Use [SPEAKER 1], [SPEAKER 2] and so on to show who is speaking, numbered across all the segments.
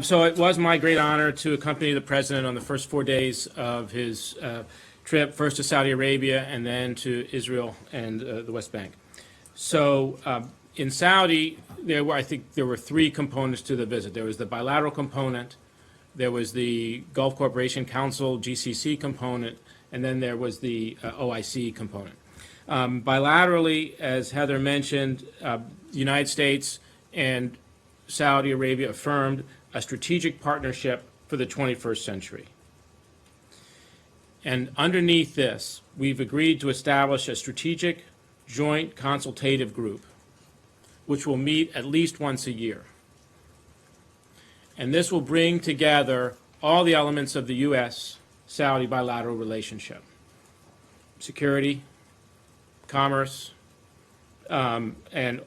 [SPEAKER 1] So it was my great honor to accompany the president on the first 4 days of his trip, first to Saudi Arabia and then to Israel and the West Bank. So in Saudi, I think there were three components to the visit. There was the bilateral component, there was the Gulf Cooperation Council, GCC component, and then there was the OIC component. Bilaterally, as Heather mentioned, the United States and Saudi Arabia affirmed a strategic partnership for the 21st century. And underneath this, we've agreed to establish a strategic joint consultative group, which will meet at least once a year. And this will bring together all the elements of the U.S.-Saudi bilateral relationship: security, commerce, and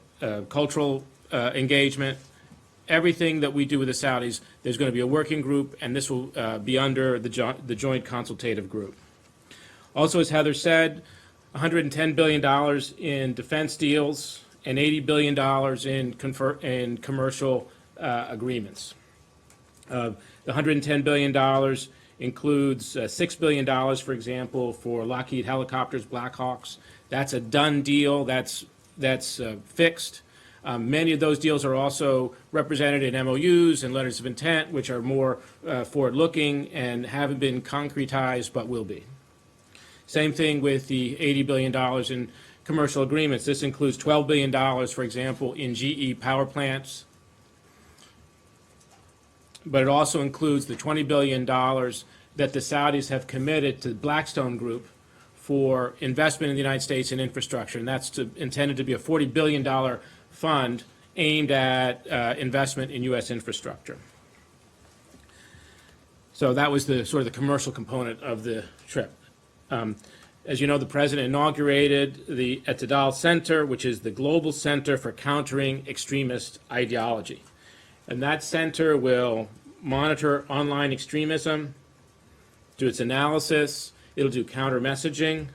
[SPEAKER 1] cultural engagement. Everything that we do with the Saudis, there's going to be a working group, and this will be under the joint consultative group. Also, as Heather said, $110 billion in defense deals and $80 billion in commercial agreements. The $110 billion includes $6 billion, for example, for Lockheed helicopters, Black Hawks. That's a done deal. That's fixed. Many of those deals are also represented in MOUs and letters of intent, which are more forward-looking and haven't been concretized but will be. Same thing with the $80 billion in commercial agreements. This includes $12 billion, for example, in GE power plants. But it also includes the $20 billion that the Saudis have committed to the Blackstone Group for investment in the United States in infrastructure. And that's intended to be a $40 billion fund aimed at investment in U.S. infrastructure. So that was the sort of the commercial component of the trip. As you know, the president inaugurated the Etidal Center, which is the Global Center for Countering Extremist Ideology. And that center will monitor online extremism, do its analysis, it'll do counter messaging.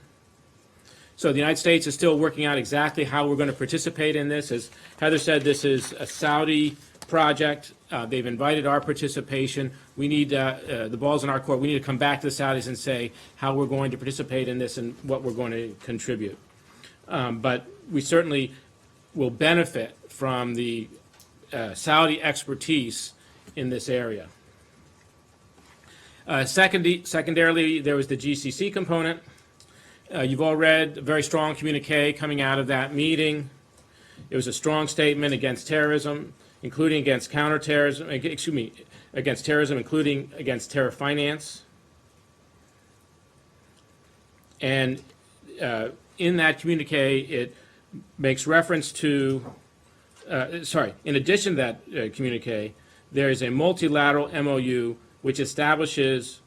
[SPEAKER 1] So the United States is still working out exactly how we're going to participate in this. As Heather said, this is a Saudi project. They've invited our participation. We need, the ball's in our court. We need to come back to the Saudis and say how we're going to participate in this and what we're going to contribute. But we certainly will benefit from the Saudi expertise in this area. Secondarily, there was the GCC component. You've all read a very strong communique coming out of that meeting. It was a strong statement against terrorism, including against counterterrorism, against terrorism, including against terror finance. And in that communique, it makes reference to, in addition to that communique, there is a multilateral MOU which establishes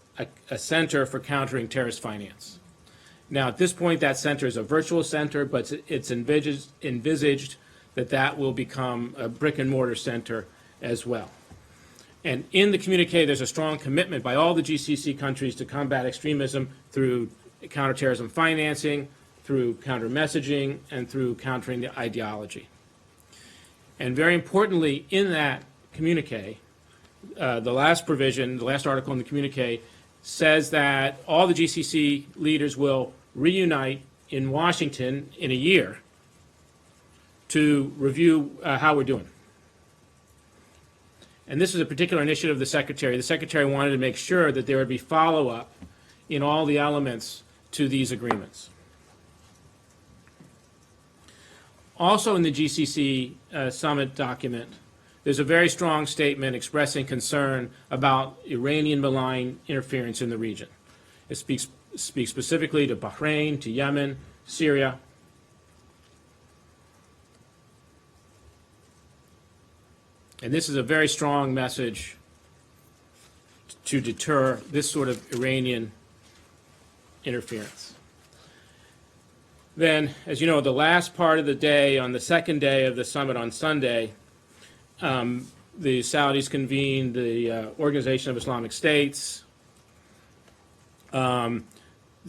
[SPEAKER 1] a center for countering terrorist finance. Now, at this point, that center is a virtual center, but it's envisaged that that will become a brick-and-mortar center as well. And in the communique, there's a strong commitment by all the GCC countries to combat extremism through counterterrorism financing, through counter-messaging, and through countering the ideology. And very importantly, in that communique, the last provision, the last article in the communique, says that all the GCC leaders will reunite in Washington in a year to review how we're doing. And this is a particular initiative of the Secretary. The Secretary wanted to make sure that there would be follow-up in all the elements to these agreements. Also in the GCC summit document, there's a very strong statement expressing concern about Iranian malign interference in the region. It speaks specifically to Bahrain, to Yemen, Syria. And this is a very strong message to deter this sort of Iranian interference. Then, as you know, the last part of the day, on the second day of the summit on Sunday, the Saudis convened the Organization of Islamic States. There are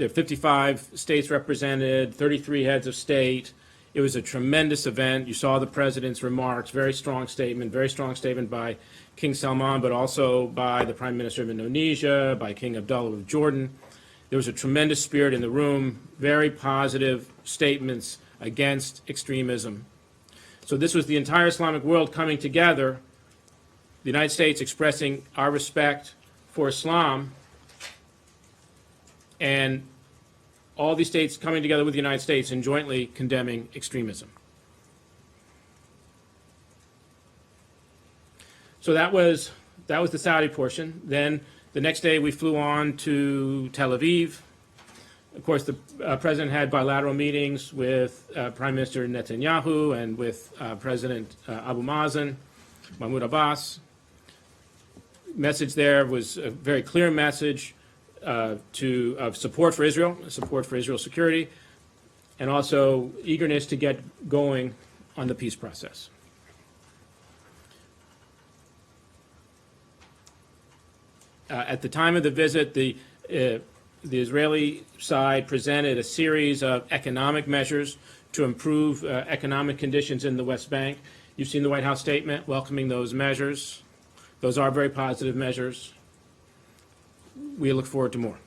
[SPEAKER 1] 55 states represented, 33 heads of state. It was a tremendous event. You saw the president's remarks, very strong statement by King Salman, but also by the Prime Minister of Indonesia, by King Abdullah of Jordan. There was a tremendous spirit in the room, very positive statements against extremism. So this was the entire Islamic world coming together, the United States expressing our respect for Islam, and all these states coming together with the United States and jointly condemning extremism. So that was the Saudi portion. Then the next day we flew on to Tel Aviv. Of course, the president had bilateral meetings with Prime Minister Netanyahu and with President Abu Mazen, Mahmoud Abbas. Message there was a very clear message of support for Israel, support for Israel's security, and also eagerness to get going on the peace process. At the time of the visit, the Israeli side presented a series of economic measures to improve economic conditions in the West Bank. You've seen the White House statement welcoming those measures. Those are very positive measures. We look forward to more.